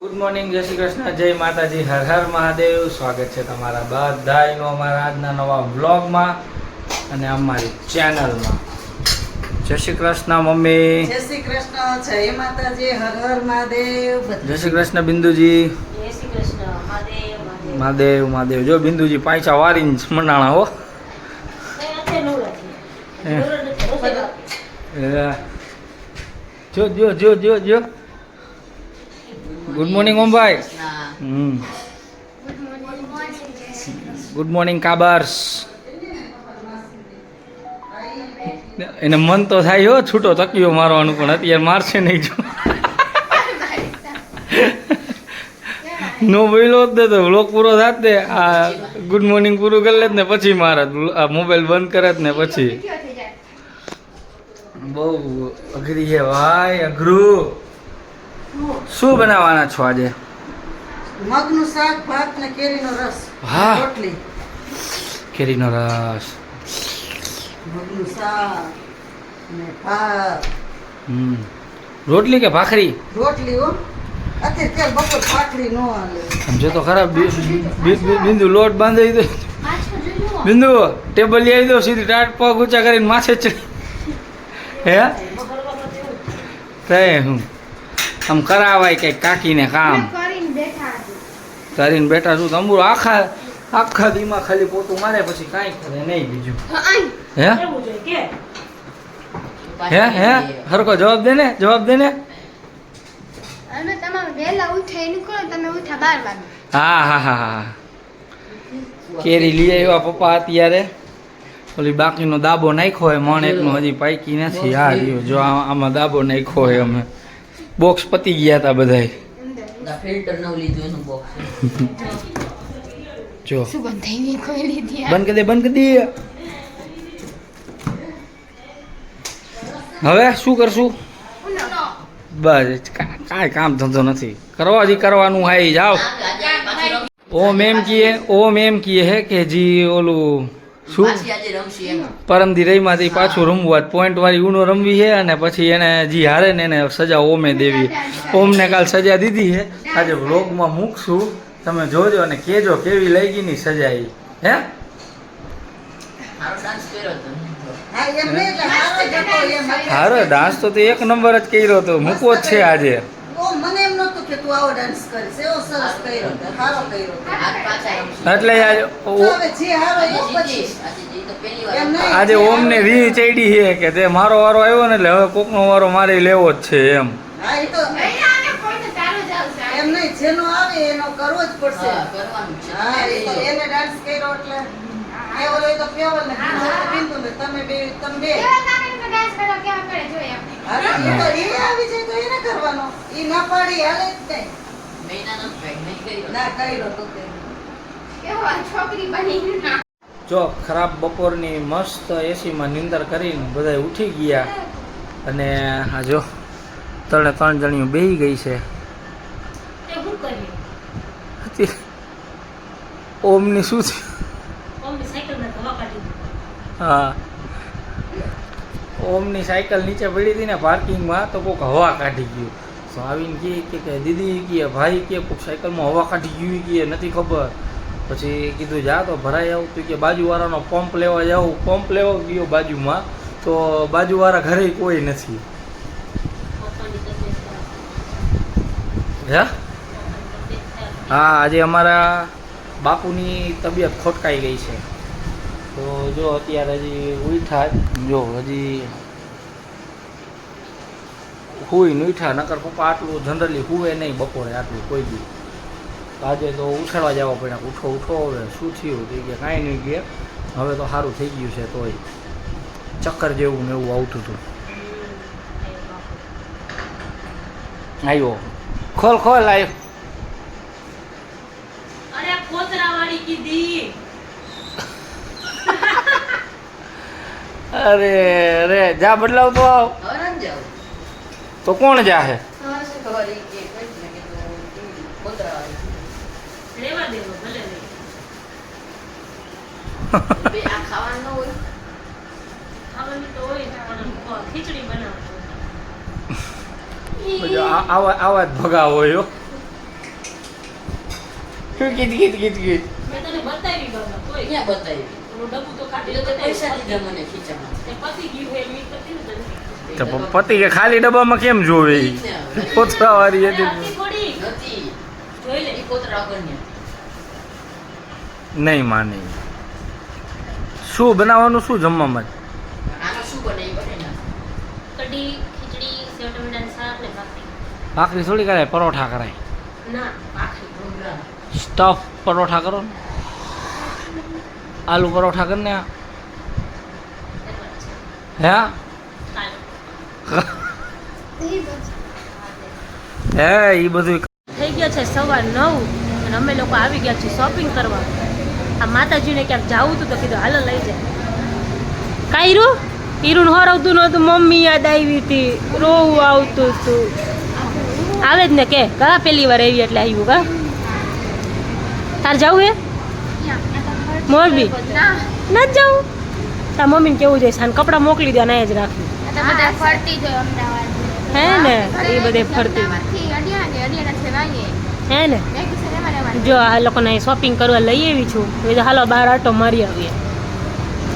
Good morning, જય શ્રી કૃષ્ણ, જય માતાજી, હર હર મહાદેવ. સ્વાગત છે તમારા બધાનું અમારા આજના નવા વ્લોગમાં અને અમારી ચેનલમાં. જય શ્રી કૃષ્ણ મમ્મી. જય શ્રી કૃષ્ણ, જય માતાજી, હર હર મહાદેવ. જય શ્રી કૃષ્ણ બિંદુજી. જય શ્રી કૃષ્ણ, મહાદેવ મહાદેવ મહાદેવ. જો બિંદુજી પાછા વારીને મંડાણા હો. જો જો જો જો જો. ગુડ મોર્નિંગ ઓમભાઈ. ગુડ મોર્નિંગ કાબર્સ. એને મન તો થાય હો છૂટો તકીયો મારવાનું, પણ અત્યારે મારશે નહીં. જો નો બોલ્યો જ તો વ્લોગ પૂરો થાત ને, આ ગુડ મોર્નિંગ પૂરું કરી લે ને પછી મારે આ મોબાઈલ બંધ કરે ને પછી. બહુ અઘરી છે ભાઈ, અઘરું. શું બનાવવાના છો આજે? મગનું શાક, ભાત ને કેરીનો રસ. હા, રોટલી. કેરીનો રસ, મગનું શાક ને ભાત. રોટલી કે ભાખરી? રોટલી હો. અત્યારે ત્યાં બપોર ભાખરી નો હાલે. સમજો તો ખરા. બિંદુ લોટ બાંધી દો. બિંદુ ટેબલ લઈ આવી દો, સીધી ટાટ પગ ઊંચા કરીને માથે ચડી. હે તે હું આમ કરાવાય કઈ કાકીને કામ કરીને બેઠા છું. તંબુ આખા દીમાં ખાલી પોતું મારે પછી કાંઈ કરે નહીં બીજું. હે હે હે હરકો જવાબ દે ને, જવાબ દે ને. હા હા હા હા. કેરી લઈ આવ્યા પપ્પા અત્યારે. ઓલી બાકીનો દાબો નાખ્યો હોય, મણ એકનો હજી પાકી નથી. હા રહ્યો જો આમાં દાબો નાખ્યો હોય. અમે બોક્સ પતી ગયા હતા બધાય. જો બંધ કરી દે, બંધ કરી દે. હવે શું કરશું? બસ કાંઈ કામ ધંધો નથી કરવા, હજી કરવાનું હાઈ જાઓ. ઓમ એમ કીએ હે કે જી ઓલું શું પરમદી રહીમાંથી પાછું રમવું, પોઈન્ટ વાળી ઉનો રમવી છે. અને પછી એને જી હારે ને એને સજા ઓમે દેવી. ઓમને કાલ સજા દીધી છે, આજે વ્લોગમાં મૂકશું, તમે જોજો અને કહેજો કેવી લાગી ની સજા. હે હારો ડાન્સ તો એક નંબર જ કર્યો હતો, મૂકવો જ છે આજે. મને એમ નતું કે તું આવો ડાન્સ કરીશ. એવો સરસ કર્યો, સારો કર્યો. એટલે હવે જે હારો એ પછી આજે ઓમને રી ચડી છે કે તે મારો વારો આવ્યો ને એટલે હવે કોકનો વારો મારે લેવો જ છે એમ. હા, એ તો એમ નહીં, જેનો આવે એનો કરવો જ પડશે. હા, એ તો એને ડાન્સ કર્યો એટલે એ ઓલો તો કેવલ ને બિંદુ ને તમે બે હા, એ તો એ આવી જાય તો એને કરવાનો. ઈ ના પાડી હાલે જ નહીં. ના કર્યો તો જો ખરાબ બપોરની મસ્ત એસીમાં નીંદર કરીને બધા ઉઠી ગયા. અને આ જો 3 જણીઓ બેહી ગઈ છે. ઓમની શું છે? હા, ઓમની સાયકલ નીચે પડી હતી ને પાર્કિંગમાં, તો કોઈક હવા કાઢી ગયું. તો આવીને કે દીદી કે ભાઈ કે કોઈક સાયકલમાં હવા કાઢી ગયું કે નથી ખબર. પછી કીધું જા તો ભરાઈ આવું. તો કે બાજુવાળાનો પંપ લેવા જાઉં. પંપ લેવા ગયો બાજુમાં, તો બાજુવાળા ઘરે કોઈ નથી. હે હા, આજે અમારા બાપુની તબિયત ખોટકાઈ ગઈ છે. તો જો અત્યારે હજી ઉઠા જ, જો હજી હુઈને ઉઠા. નકર પપ્પા આટલું જનરલી હુવે નહીં બપોરે આટલું કોઈ દી. આજે તો ઉઠાડવા જવા પડ્યા. ઉઠો ઉઠો, હવે શું થયું? તો કે કાંઈ નહીં કે હવે તો સારું થઈ ગયું છે. તોય ચક્કર જેવું ને એવું આવતું હતું. આવ્યો, ખોલ ખોલ, આવ્યો. અરે અરે જા બદલાવ તો આવ. તો કોણ જાહે? આવા જ ભગા હોય. કીધ કીધ કીધ કીધ મેં તને બતાવી બાબા કોઈ ક્યાં બતાવી ઓલું ડબ્બું તો કાઢી એ તો પૈસા દીધા મને ખીચામાં તે પતી ગયું હે મી પતી ને તને તો પતિ કે ખાલી ડબ્બામાં કેમ જોવે ઈ કોથળા વાળી હતી આટલી થોડી નથી જોઈ લે ઈ કોતરા વગરની નહીં માને શું બનાવવાનું શું જમવામાં આનો શું બને ઈ બને ના કઢી ખીચડી સેવ ટમેટાનું શાક ને ભાખરી ભાખરી થોડી કરાય પરોઠા કરાય ના ભાખરી ડુંગરા સ્ટફ પરોઠા કરો ને આલુ પરોઠા કરીને હે હે ઈ બધું થઈ ગયા છે 9:15 અને અમે લોકો આવી ગયા છીએ શોપિંગ કરવા આ માતાજીને ક્યાંક જાવું હતું તો કીધું હાલો લઈ જાય કાયરું હીરું હરવતું નહોતું મમ્મી યાદ આવી હતી રોવું આવતું હતું આવે જ ને કે કા પેલી વાર આવી એટલે આવ્યું કા તાર જવું હે મોરબી ના જવું તાર મમ્મીને કેવું જોઈએ સાન કપડાં મોકલી દે ને જ રાખ્યું હે ને એ બધે ફરતી હે ને જો આ લોકોને શોપિંગ કરવા લઈ આવી છું એ તો હાલો બહાર આટો મારી આવીએ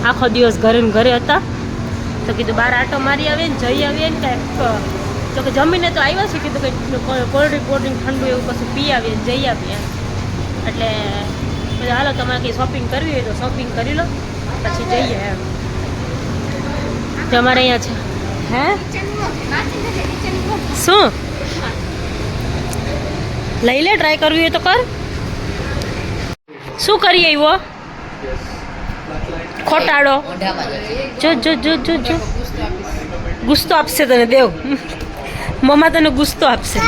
આખો દિવસ ઘરે ને ઘરે હતા તો કીધું બહાર આટો મારી આવીએ ને જઈ આવીએ ને કાંઈક તો કે જમીને તો આવ્યા છે કીધું કે કોલ્ડ ડ્રિંક ઠંડુ એવું કશું પી આવીએ જઈ આવીએ એટલે કીધું હાલો તમારે કંઈ શોપિંગ કરવી હોય તો શોપિંગ કરી લો પછી જઈએ એમ તો અમારે અહીંયા છે હે શું લઈ લે ટ્રાય કરવી હોય તો કર શું કરીએ એવો ખોટાડો જો જો જો જો જો ગુસ્તો આપશે તને દેવ મમ્મા તને ગુસ્તો આપશે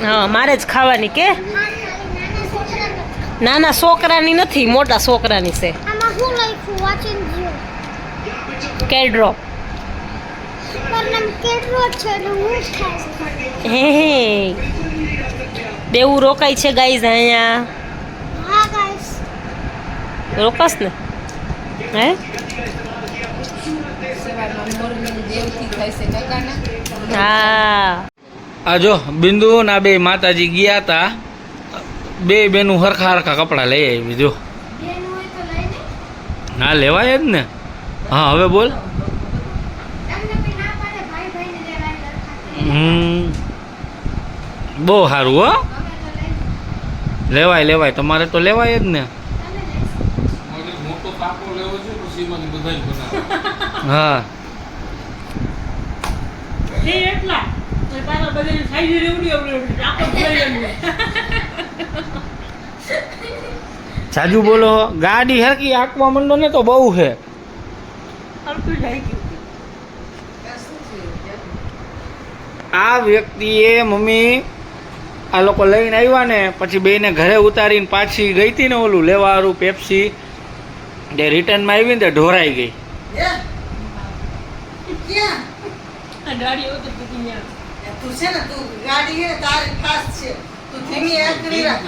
હા મારે જ ખાવાની કે નાના છોકરાની નથી મોટા છોકરાની છે કેડ્રો હે દેવું રોકાય છે ગાઈઝ અહીંયા રોકાશ ને હે હા આ જો બિંદુ ના બે માતાજી ગયા તા બે બેનું હરખા હરખા કપડાં લઈ આવી જો હા લેવાય જ ને હા હવે બોલ બહુ સારું હો લેવાય લેવાય તમારે તો લેવાય જ ને હા સાજુ બોલો ગાડી હરકી આંકવા માંડો ને તો બહુ છે આ વ્યક્તિએ મમ્મી આ લોકો લઈને આવ્યા ને પછી બેને ઘરે ઉતારીને પાછી ગઈ હતી ને ઓલું લેવાવાળું પેપ્સી જે રિટર્નમાં આવી ને તે ઢોરાઈ ગઈ તું છે ને તું ગાડી છે ને તારી ખાસ છે તું ધીમી એકડી રાખ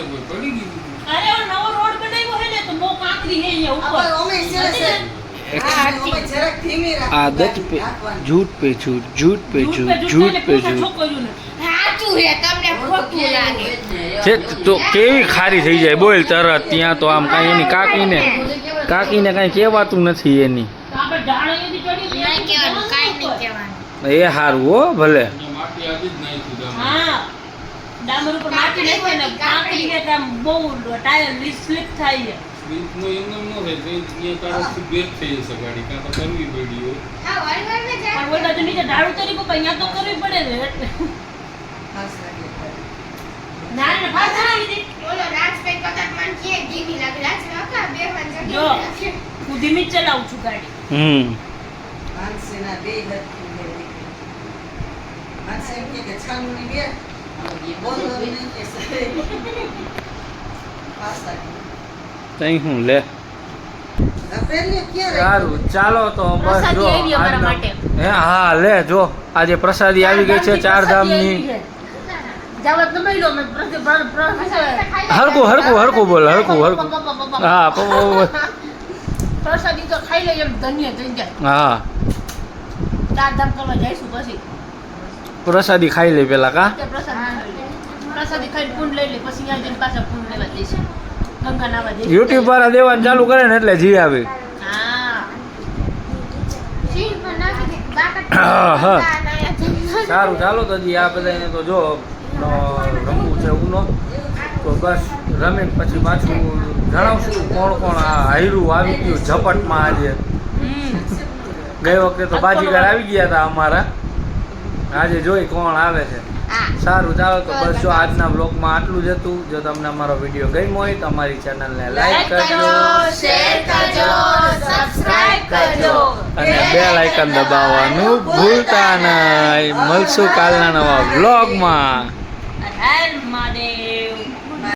અરે ઓ નવો રોડ બનાવ્યો હે ને તો બહુ કાંકરી હે અહીંયા ઉપર અમે છે અમે જરાક ધીમી રાખ आदत पे झूठ पे झूठ झूठ पे झूठ झूठ पे झूठ છે તો કેવી ખારી થઈ જાય બોલ તરત ત્યાં તો આમ કાંઈ એની કાકીને કાંઈ કહેવાતું નથી એની એ સારું હો ભલે હા ડામર ઉપર માટી નાખે ને કાંકરી હે તો બહુ ટાયર સ્લીપ થાય છે પણ ઓલા તો નીચે ઢાળું તરી પપ્પા અહીંયા તો કરવી પડે ને ના ના ફાસ આવી દી જો હું ધીમી જ ચલાવું છું ગાડી હાંસીના બે હરખી હાંસી કે છાનની બે બોલો નહીં કે પાસા તઈ હું લે સારું ચાલો તો બસ જો હે હા લે જો આજે પ્રસાદી આવી ગઈ છે 4 ધામની હરકું હરકું હરકું બોલ હરકું હરકું હા પ્રસાદી તો ખાઈ લઈએ એમ ધન્ય થઈ જાય હા 4 ધામ કરવા જઈશું પછી પ્રસાદી ખાઈ લે પેલા કા પ્રસાદી ખાઈને પૂન લઈ લે પછી અહીંયા જઈને પાછા પૂન લેવા જઈશ ગંગા નાવા જઈશ યુટ્યુબ વાળા દેવાનું ચાલુ કરે ને એટલે જી આવે. હા. સારું ચાલો તો જી આ બધાને તો જો રમવું છે ઉનો તો બસ રમીને પછી પાછું જણાવશું કોણ કોણ આ હાયરું આવી ગયું ઝપટમાં આજે. ગઈ વખતે તો બાજીગર આવી ગયા હતા અમારા, આજે જોઈ કોણ આવે છે. સારું ચાલો તો બસ જો આજના બ્લોગમાં આટલું જ હતું. જો તમને અમારો વિડીયો ગમ્યો હોય તો અમારી ચેનલને લાઈક કરજો, શેર કરજો, સબસ્ક્રાઇબ કરજો અને બેલ આઇકન દબાવવાનું ભૂલતા નહીં. મળશું કાલના નવા બ્લોગમાં.